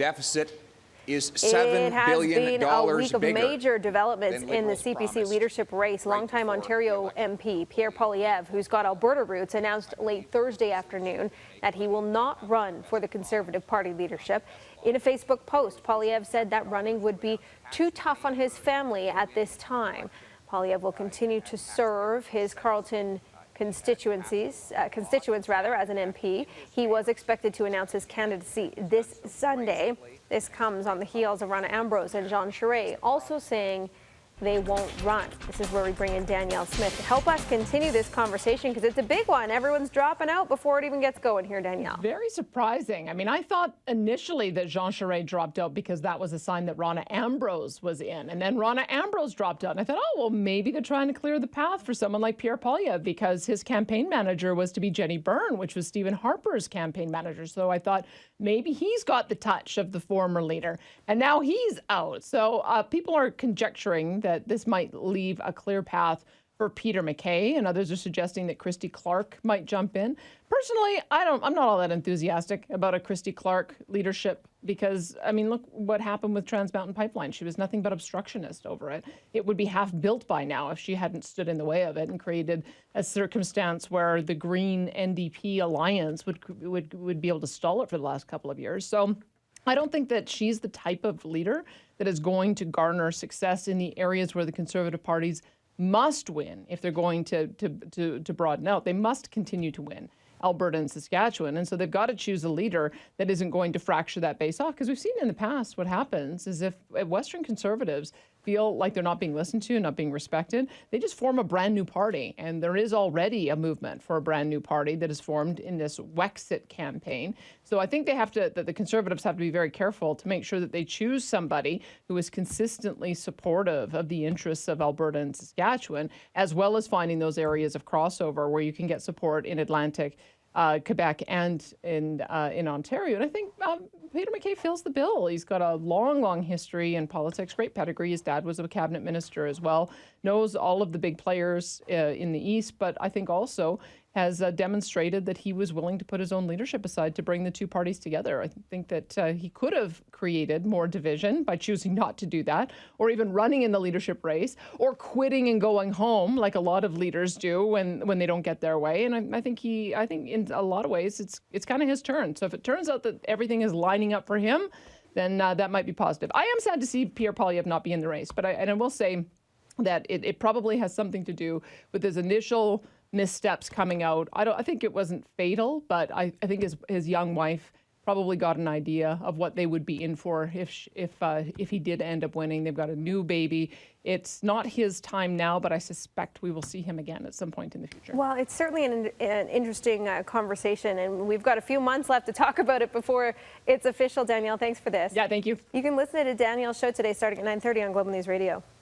deficit is $7 billion bigger. It has been a week of major developments in the CPC leadership race. Longtime Ontario MP Pierre Poilievre, who's got Alberta roots, announced late Thursday afternoon that he will not run for the Conservative Party leadership. In a Facebook post, Poilievre said that running would be too tough on his family at this time. Poilievre will continue to serve his Carleton constituents as an MP. He was expected to announce his candidacy this Sunday. This comes on the heels of Rona Ambrose and Charest also saying they won't run. This is where we bring in Danielle Smith to help us continue this conversation, because it's a big one. Everyone's dropping out before it even gets going here, Danielle. Very surprising. I mean, I thought initially that Jean Charest dropped out because that was a sign that Rona Ambrose was in. And then Rona Ambrose dropped out. And I thought, oh, well, maybe they're trying to clear the path for someone like Pierre Poilievre, because his campaign manager was to be Jenny Byrne, which was Stephen Harper's campaign manager. So I thought maybe he's got the touch of the former leader. And now he's out. So people are conjecturing that this might leave a clear path for Peter MacKay, and others are suggesting that Christy Clark might jump in. Personally, I'm not all that enthusiastic about a Christy Clark leadership, because, I mean, look what happened with Trans Mountain Pipeline. She was nothing but obstructionist over it. It would be half built by now if she hadn't stood in the way of it and created a circumstance where the Green NDP alliance would be able to stall it for the last couple of years. So I don't think that she's the type of leader that is going to garner success in the areas where the Conservative parties must win if they're going to broaden out. They must continue to win Alberta and Saskatchewan. And so they've got to choose a leader that isn't going to fracture that base off, because we've seen in the past what happens is if Western Conservatives feel like they're not being listened to, not being respected, they just form a brand new party. And there is already a movement for a brand new party that is formed in this Wexit campaign. So I think the Conservatives have to be very careful to make sure that they choose somebody who is consistently supportive of the interests of Alberta and Saskatchewan, as well as finding those areas of crossover where you can get support in Atlantic, Quebec, and in Ontario. And I think Peter MacKay fills the bill. He's got a long history in politics, great pedigree. His dad was a cabinet minister as well, knows all of the big players in the East, but I think also has demonstrated that he was willing to put his own leadership aside to bring the two parties together. I think that he could have created more division by choosing not to do that, or even running in the leadership race, or quitting and going home like a lot of leaders do when they don't get their way. And I think in a lot of ways it's kind of his turn. So if it turns out that everything is lining up for him, then that might be positive. I am sad to see Pierre Poilievre not be in the race, but I will say that it probably has something to do with his initial missteps coming out. I think it wasn't fatal, but I think his young wife probably got an idea of what they would be in for if he did end up winning. They've got a new baby. It's not his time now, but I suspect we will see him again at some point in the future. Well, it's certainly an interesting conversation, and we've got a few months left to talk about it before it's official. Danielle, thanks for this. Yeah, thank you. You can listen to Danielle's show today starting at 9:30 on Global News Radio.